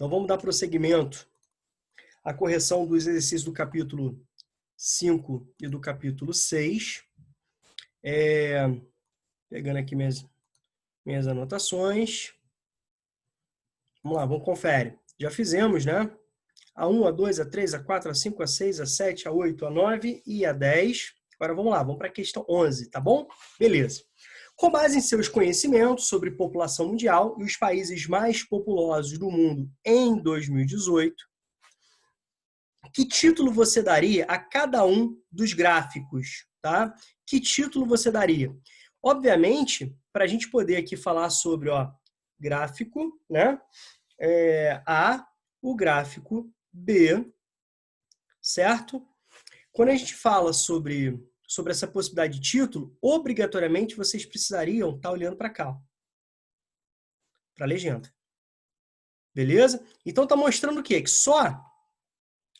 Então, vamos dar prosseguimento à correção dos exercícios do capítulo 5 e do capítulo 6. Pegando aqui minhas anotações. Vamos lá, vamos conferir. Já fizemos, né? A 1, a 2, a 3, a 4, a 5, a 6, a 7, a 8, a 9 e a 10. Agora vamos lá, vamos para a questão 11, tá bom? Beleza. Com base em seus conhecimentos sobre população mundial e os países mais populosos do mundo em 2018, que título você daria a cada um dos gráficos, tá? Que título você daria? Obviamente, para a gente poder aqui falar sobre, gráfico, né? A, o gráfico B, certo? Quando a gente fala sobre essa possibilidade de título, obrigatoriamente vocês precisariam estar olhando para cá, para a legenda. Beleza? Então está mostrando o quê? Que só,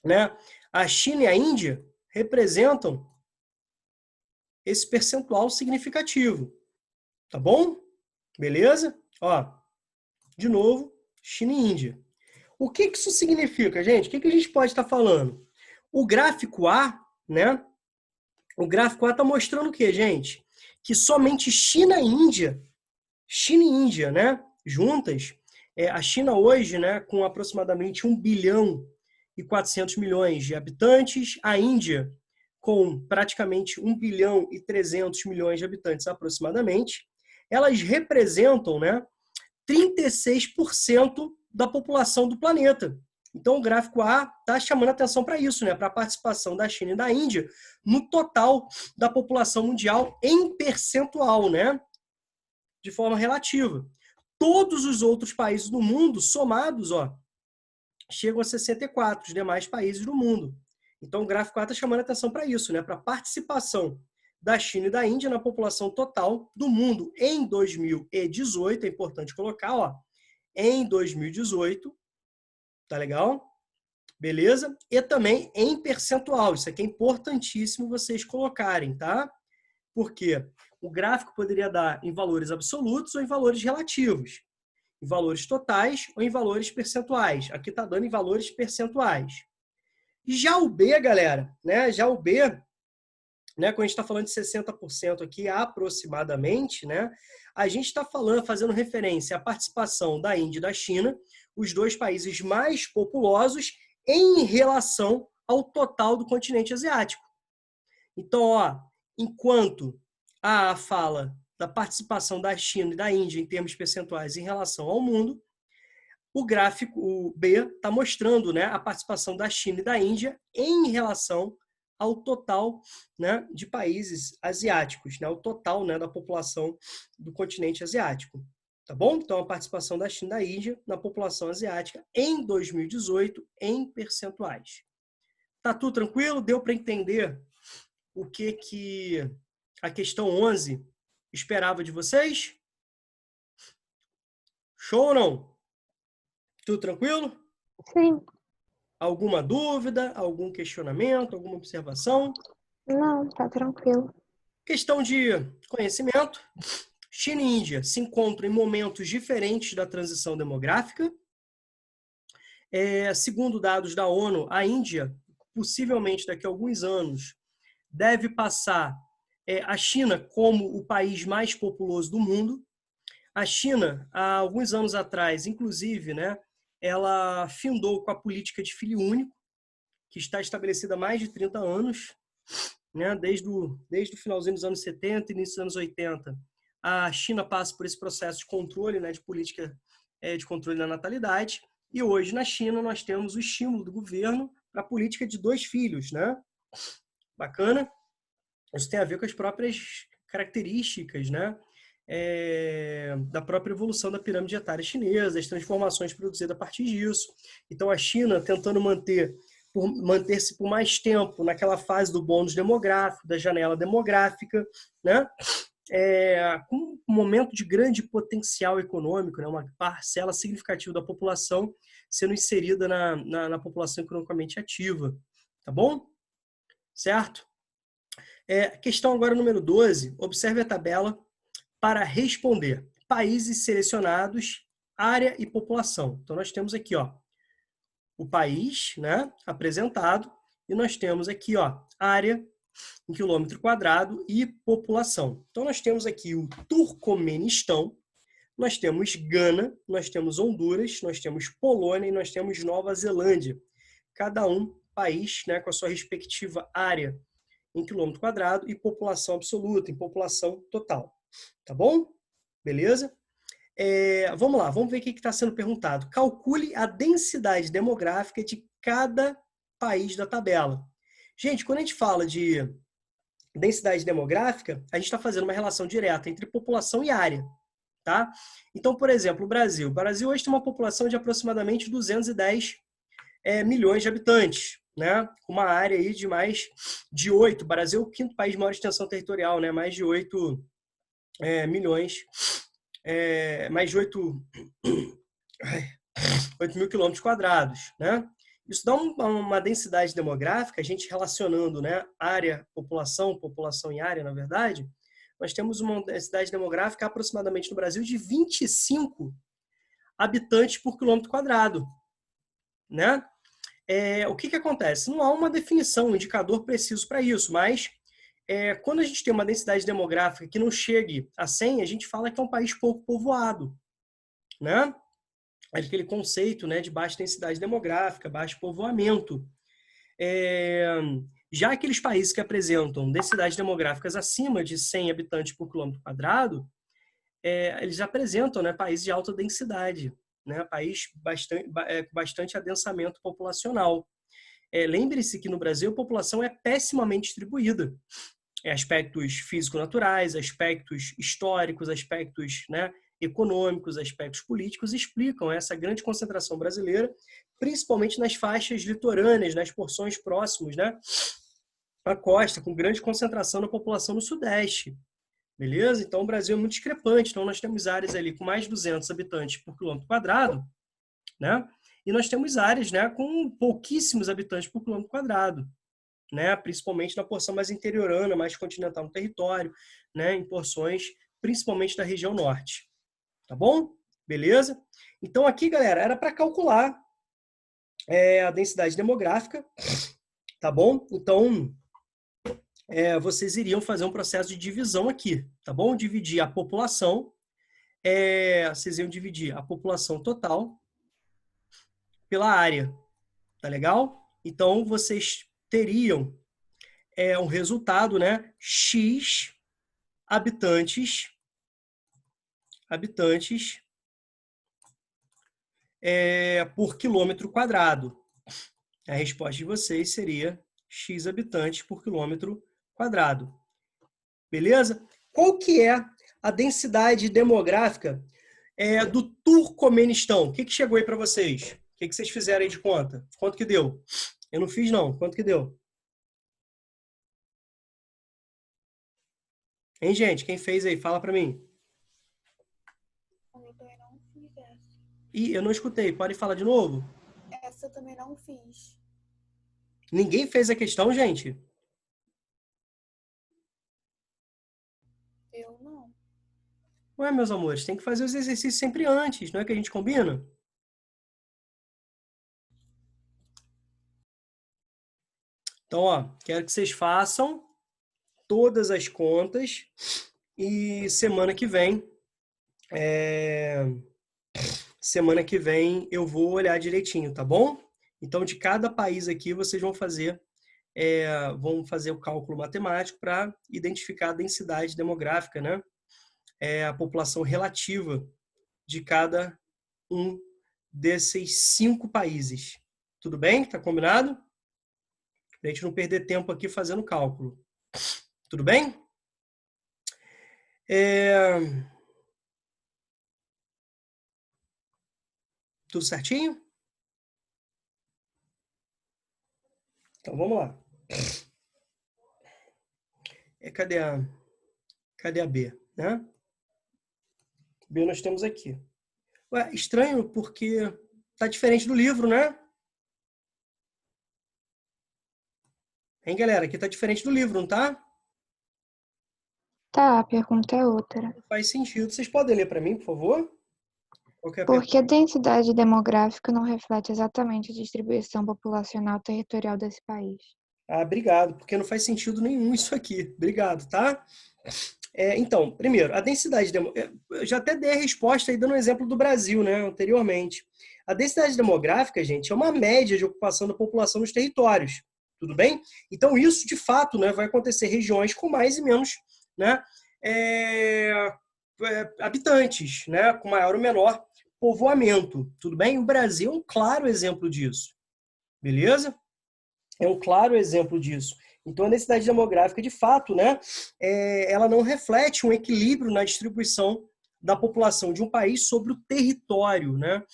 né, a China e a Índia representam esse percentual significativo. Tá bom? Beleza? Ó, de novo, China e Índia. O que isso significa, gente? O que a gente pode estar falando? O gráfico A, né? O gráfico A está mostrando o quê, gente? Que somente China e Índia, né? Juntas, a China hoje, né, com aproximadamente 1 bilhão e 400 milhões de habitantes, a Índia com praticamente 1 bilhão e 300 milhões de habitantes aproximadamente, elas representam, né, 36% da população do planeta. Então, o gráfico A está chamando atenção para isso, né? Para a participação da China e da Índia no total da população mundial em percentual, né? De forma relativa. Todos os outros países do mundo, somados, chegam a 64, os demais países do mundo. Então, o gráfico A está chamando atenção para isso, né? Para a participação da China e da Índia na população total do mundo em 2018, é importante colocar, em 2018, tá legal? Beleza? E também em percentual. Isso aqui é importantíssimo vocês colocarem, tá? Porque o gráfico poderia dar em valores absolutos ou em valores relativos. Em valores totais ou em valores percentuais. Aqui está dando em valores percentuais. Já o B, galera, né? Já o B, né? Quando a gente está falando de 60% aqui aproximadamente, né? A gente está fazendo referência à participação da Índia e da China, os dois países mais populosos em relação ao total do continente asiático. Então, enquanto a fala da participação da China e da Índia em termos percentuais em relação ao mundo, o gráfico o B está mostrando, né, a participação da China e da Índia em relação ao total, né, de países asiáticos, né, o total, né, da população do continente asiático. Tá bom? Então, a participação da China e da Índia na população asiática em 2018 em percentuais. Tá tudo tranquilo? Deu para entender o que a questão 11 esperava de vocês? Show ou não? Tudo tranquilo? Sim. Alguma dúvida, algum questionamento, alguma observação? Não, tá tranquilo. Questão de conhecimento. China e Índia se encontram em momentos diferentes da transição demográfica. Segundo dados da ONU, a Índia, possivelmente daqui a alguns anos, deve passar a China como o país mais populoso do mundo. A China, há alguns anos atrás, inclusive, né, ela findou com a política de filho único, que está estabelecida há mais de 30 anos, né, desde o finalzinho dos anos 70 e início dos anos 80. A China passa por esse processo de controle, né, de política de controle da natalidade, e hoje na China nós temos o estímulo do governo para a política de 2 filhos, né? Bacana? Isso tem a ver com as próprias características, né, da própria evolução da pirâmide etária chinesa, as transformações produzidas a partir disso. Então, a China tentando manter-se por mais tempo naquela fase do bônus demográfico, da janela demográfica, né, com um momento de grande potencial econômico, né, uma parcela significativa da população sendo inserida na população economicamente ativa. Tá bom? Certo? Questão agora número 12. Observe a tabela para responder. Países selecionados, área e população. Então, nós temos aqui, o país, né, apresentado, e nós temos aqui, ó, área em quilômetro quadrado e população. Então, nós temos aqui o Turcomenistão, nós temos Gana, nós temos Honduras, nós temos Polônia e nós temos Nova Zelândia. Cada um país, né, com a sua respectiva área em quilômetro quadrado e população absoluta, em população total. Tá bom? Beleza? Vamos lá, vamos ver o que está sendo perguntado. Calcule a densidade demográfica de cada país da tabela. Gente, quando a gente fala de densidade demográfica, a gente está fazendo uma relação direta entre população e área. Tá? Então, por exemplo, o Brasil. O Brasil hoje tem uma população de aproximadamente 210 milhões de habitantes, né? Com uma área aí de mais de 8. O Brasil é o quinto país de maior extensão territorial, né? Mais de 8 milhões, mais de 8 mil quilômetros quadrados, né? Isso dá uma densidade demográfica, a gente relacionando, né, área, população, população e área, na verdade, nós temos uma densidade demográfica aproximadamente no Brasil de 25 habitantes por quilômetro quadrado, né? O que acontece? Não há uma definição, um indicador preciso para isso, mas quando a gente tem uma densidade demográfica que não chegue a 100, a gente fala que é um país pouco povoado, né? Aquele conceito, né, de baixa densidade demográfica, baixo povoamento. Já aqueles países que apresentam densidades demográficas acima de 100 habitantes por quilômetro quadrado, eles apresentam, né, países de alta densidade, né, país com bastante adensamento populacional. Lembre-se que no Brasil a população é pessimamente distribuída. Aspectos físico-naturais, aspectos históricos, aspectos, né, econômicos, aspectos políticos explicam essa grande concentração brasileira, principalmente nas faixas litorâneas, nas porções próximas, né, à costa, com grande concentração da população no Sudeste. Beleza? Então, o Brasil é muito discrepante. Então, nós temos áreas ali com mais de 200 habitantes por quilômetro quadrado, né? E nós temos áreas, né, com pouquíssimos habitantes por quilômetro quadrado, né? Principalmente na porção mais interiorana, mais continental no território, né? Em porções, principalmente da região norte. Tá bom? Beleza? Então, aqui, galera, era para calcular a densidade demográfica, tá bom? Então, vocês iriam fazer um processo de divisão aqui, tá bom? Dividir a população, vocês iam dividir a população total pela área, tá legal? Então, vocês teriam um resultado, né? X habitantes por quilômetro quadrado. A resposta de vocês seria X habitantes por quilômetro quadrado. Beleza? Qual que é a densidade demográfica do Turcomenistão? O que chegou aí para vocês? O que vocês fizeram aí de conta? Quanto que deu? Eu não fiz, não. Quanto que deu? Hein, gente? Quem fez aí? Fala para mim. Eu também não fiz essa. Ih, eu não escutei. Pode falar de novo? Essa eu também não fiz. Ninguém fez a questão, gente? Eu não. Ué, meus amores, tem que fazer os exercícios sempre antes, não é que a gente combina? Então, ó, quero que vocês façam todas as contas e semana que vem eu vou olhar direitinho, tá bom? Então, de cada país aqui, vocês vão fazer o cálculo matemático para identificar a densidade demográfica, né? A população relativa de cada um desses 5 países. Tudo bem? Tá combinado? Para a gente não perder tempo aqui fazendo cálculo. Tudo bem? Tudo certinho? Então, vamos lá. Cadê a B? Né? B nós temos aqui. Ué, estranho porque tá diferente do livro, né? Hein, galera? Aqui tá diferente do livro, não tá? Tá, a pergunta é outra. Não faz sentido. Vocês podem ler para mim, por favor? Qual que é a pergunta? Porque a densidade demográfica não reflete exatamente a distribuição populacional territorial desse país. Ah, obrigado, porque não faz sentido nenhum isso aqui. Obrigado, tá? Então, primeiro, a densidade eu já até dei a resposta aí dando um exemplo do Brasil, né, anteriormente. A densidade demográfica, gente, é uma média de ocupação da população nos territórios, tudo bem? Então, isso, de fato, né, vai acontecer em regiões com mais e menos, né, é, habitantes, né, com maior ou menor povoamento, tudo bem? O Brasil é um claro exemplo disso, beleza? É um claro exemplo disso. Então, a densidade demográfica, de fato, né, ela não reflete um equilíbrio na distribuição da população de um país sobre o território, né,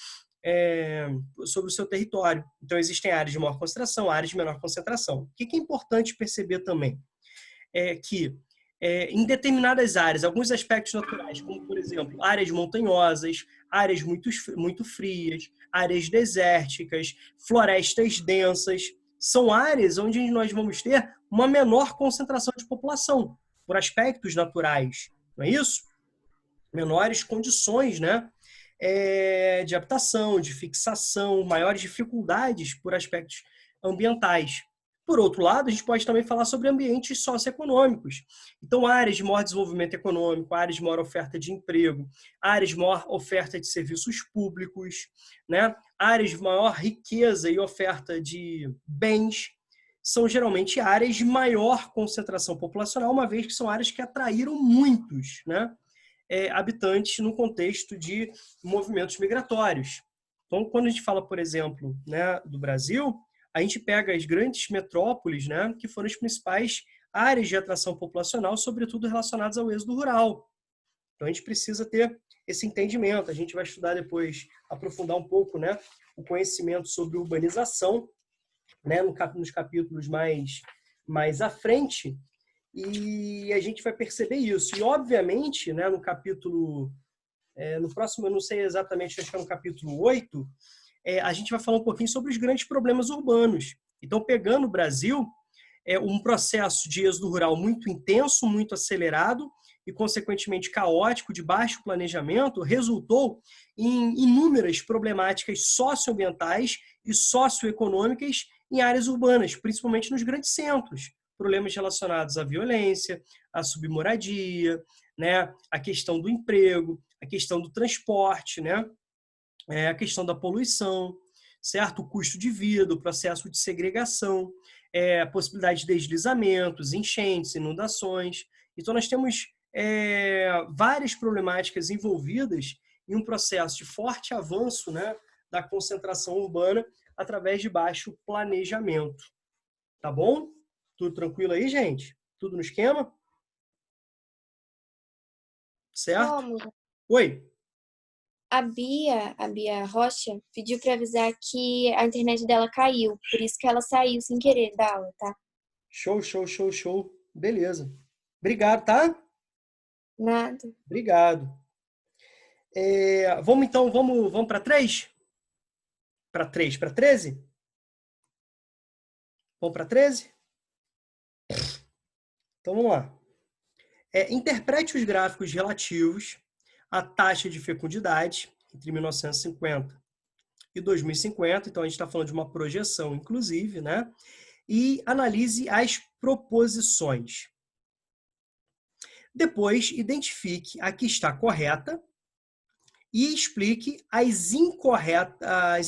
sobre o seu território. Então, existem áreas de maior concentração, áreas de menor concentração. O que é importante perceber também? É que, em determinadas áreas, alguns aspectos naturais, como, por exemplo, áreas montanhosas, áreas muito frias, áreas desérticas, florestas densas, são áreas onde nós vamos ter uma menor concentração de população, por aspectos naturais, não é isso? Menores condições, né? De habitação, de fixação, maiores dificuldades por aspectos ambientais. Por outro lado, a gente pode também falar sobre ambientes socioeconômicos. Então, áreas de maior desenvolvimento econômico, áreas de maior oferta de emprego, áreas de maior oferta de serviços públicos, né? Áreas de maior riqueza e oferta de bens, são geralmente áreas de maior concentração populacional, uma vez que são áreas que atraíram muitos, né, habitantes no contexto de movimentos migratórios. Então, quando a gente fala, por exemplo, né, do Brasil, a gente pega as grandes metrópoles, né, que foram as principais áreas de atração populacional, sobretudo relacionadas ao êxodo rural. Então, a gente precisa ter esse entendimento. A gente vai estudar depois, aprofundar um pouco, né, o conhecimento sobre urbanização, né, nos capítulos mais à frente, e a gente vai perceber isso. E, obviamente, né, no capítulo... no próximo, eu não sei exatamente, acho que é no capítulo 8, a gente vai falar um pouquinho sobre os grandes problemas urbanos. Então, pegando o Brasil, um processo de êxodo rural muito intenso, muito acelerado e, consequentemente, caótico, de baixo planejamento, resultou em inúmeras problemáticas socioambientais e socioeconômicas em áreas urbanas, principalmente nos grandes centros. Problemas relacionados à violência, à submoradia, né, a questão do emprego, a questão do transporte, né, a questão da poluição, certo? O custo de vida, o processo de segregação, a possibilidade de deslizamentos, enchentes, inundações. Então, nós temos várias problemáticas envolvidas em um processo de forte avanço, né, da concentração urbana através de baixo planejamento. Tá bom? Tudo tranquilo aí, gente? Tudo no esquema? Certo? Rômulo, Oi. a Bia Rocha, pediu para avisar que a internet dela caiu, por isso que ela saiu sem querer da aula, tá? Show, show, show, show. Beleza. Obrigado, tá? Nada. Obrigado. Vamos então, vamos para 3? Para 3, para 13? Vamos para 13? Então vamos lá. Interprete os gráficos relativos à taxa de fecundidade entre 1950 e 2050. Então a gente está falando de uma projeção, inclusive, né? E analise as proposições. Depois, identifique a que está correta e explique as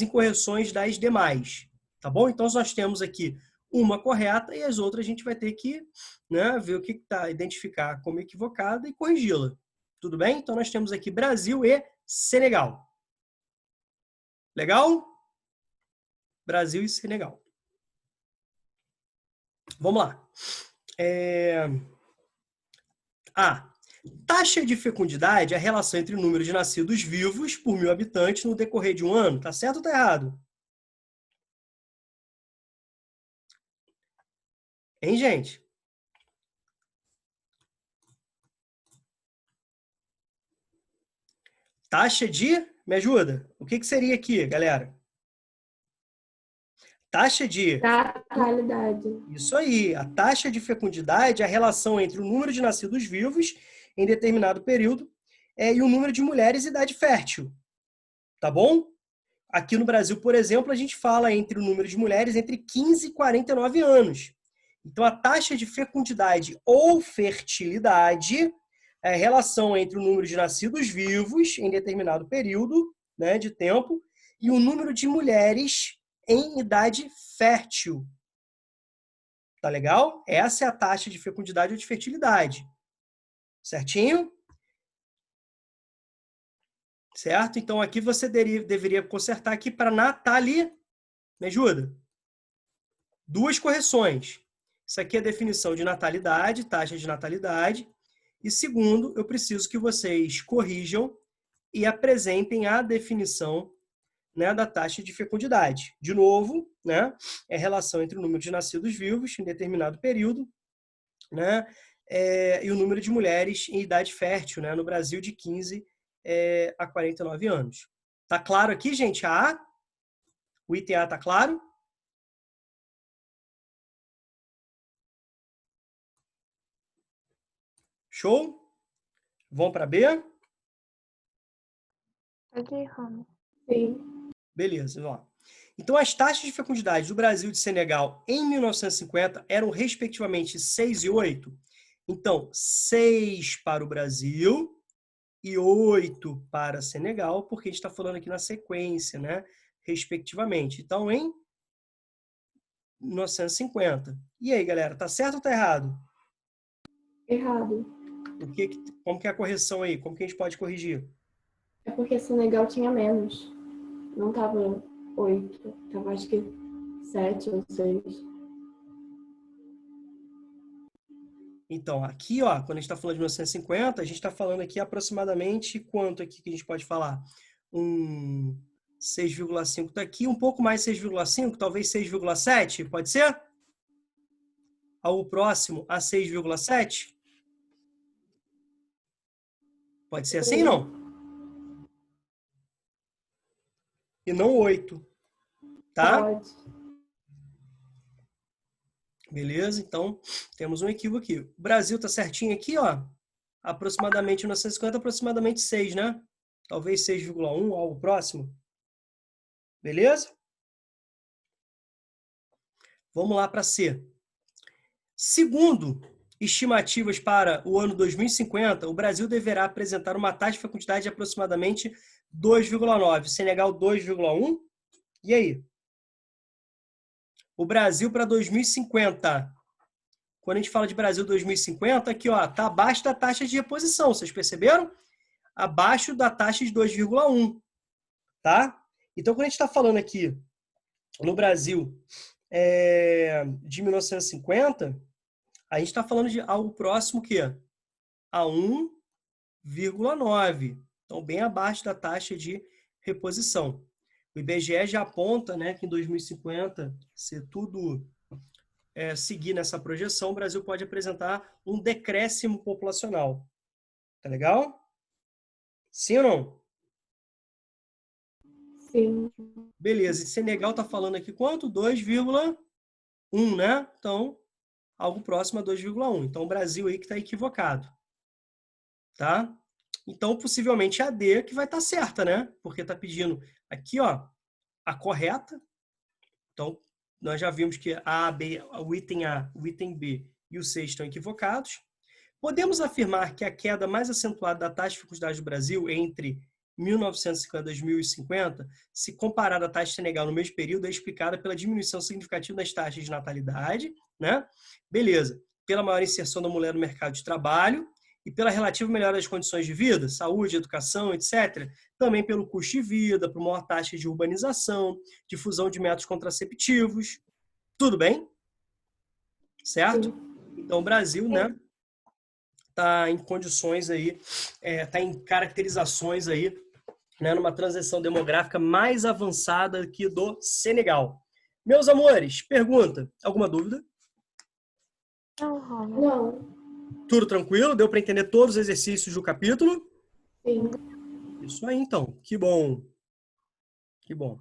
incorreções das demais. Tá bom? Então, nós temos aqui uma correta e as outras a gente vai ter que, né, ver o que está, identificar como equivocada e corrigi-la. Tudo bem? Então, nós temos aqui Brasil e Senegal. Legal? Brasil e Senegal. Vamos lá. A. Taxa de fecundidade é a relação entre o número de nascidos vivos por 1.000 habitantes no decorrer de um ano. Tá certo ou tá errado? Hein, gente? Taxa de... Me ajuda? O que seria aqui, galera? Taxa de... Natalidade. Isso aí. A taxa de fecundidade é a relação entre o número de nascidos vivos em determinado período e o número de mulheres em idade fértil. Tá bom? Aqui no Brasil, por exemplo, a gente fala entre o número de mulheres entre 15 e 49 anos. Então, a taxa de fecundidade ou fertilidade é a relação entre o número de nascidos vivos em determinado período, né, de tempo e o número de mulheres em idade fértil. Tá legal? Essa é a taxa de fecundidade ou de fertilidade. Certinho? Certo? Então, aqui você deveria consertar aqui para Nathalie. Me ajuda? 2 correções. Isso aqui é a definição de natalidade, taxa de natalidade. E segundo, eu preciso que vocês corrijam e apresentem a definição, né, da taxa de fecundidade. De novo, né, é a relação entre o número de nascidos vivos em determinado período, né, e o número de mulheres em idade fértil, né, no Brasil de 15 a 49 anos. Tá claro aqui, gente? A? O item A tá claro? Show? Vamos para B? Pode ir, Roma. Sim. Beleza, ó. Então, as taxas de fecundidade do Brasil e de Senegal em 1950 eram, respectivamente, 6 e 8. Então, 6 para o Brasil e 8 para Senegal, porque a gente está falando aqui na sequência, né? Respectivamente. Então, em 1950. E aí, galera, tá certo ou tá errado? Errado. Como que é a correção aí? Como que a gente pode corrigir? É porque Senegal tinha menos. Não tava 8. Tava acho que 7 ou 6. Então, aqui, ó, quando a gente está falando de 1950, a gente está falando aqui aproximadamente quanto aqui que a gente pode falar? 6,5 está aqui, um pouco mais 6,5, talvez 6,7, pode ser? Ao próximo a 6,7? Pode ser assim, não? E não 8, tá? Pode. Beleza? Então, temos um equívoco aqui. O Brasil tá certinho aqui, ó. Aproximadamente 1950, aproximadamente 6, né? Talvez 6,1, algo próximo. Beleza? Vamos lá para C. Segundo estimativas para o ano 2050, o Brasil deverá apresentar uma taxa de fecundidade de aproximadamente 2,9. Senegal, 2,1. E aí? O Brasil para 2050. Quando a gente fala de Brasil 2050, aqui, ó, tá abaixo da taxa de reposição. Vocês perceberam? Abaixo da taxa de 2,1. Tá? Então, quando a gente está falando aqui no Brasil de 1950, a gente está falando de algo próximo que a 1,9. Então, bem abaixo da taxa de reposição. O IBGE já aponta, né, que em 2050, se tudo seguir nessa projeção, o Brasil pode apresentar um decréscimo populacional. Tá legal? Sim ou não? Sim. Beleza. E Senegal está falando aqui quanto? 2,1, né? Então, algo próximo a 2,1. Então, o Brasil aí que está equivocado. Tá? Então, possivelmente, é a D que vai estar certa, né? Porque está pedindo aqui, ó, a correta. Então, nós já vimos que o item A, o item B e o C estão equivocados. Podemos afirmar que a queda mais acentuada da taxa de fecundidade do Brasil entre 1950 e 2050, se comparada à taxa de Senegal no mesmo período, é explicada pela diminuição significativa das taxas de natalidade, né? Beleza. Pela maior inserção da mulher no mercado de trabalho e pela relativa melhora das condições de vida, saúde, educação, etc. Também pelo custo de vida, por maior taxa de urbanização, difusão de métodos contraceptivos. Tudo bem? Certo? Sim. Então, o Brasil, né, está em condições aí, está em caracterizações aí, né, numa transição demográfica mais avançada que do Senegal. Meus amores, pergunta, alguma dúvida? Não, Roma. Não. Tudo tranquilo? Deu para entender todos os exercícios do capítulo? Sim. Isso aí, então. Que bom. Que bom.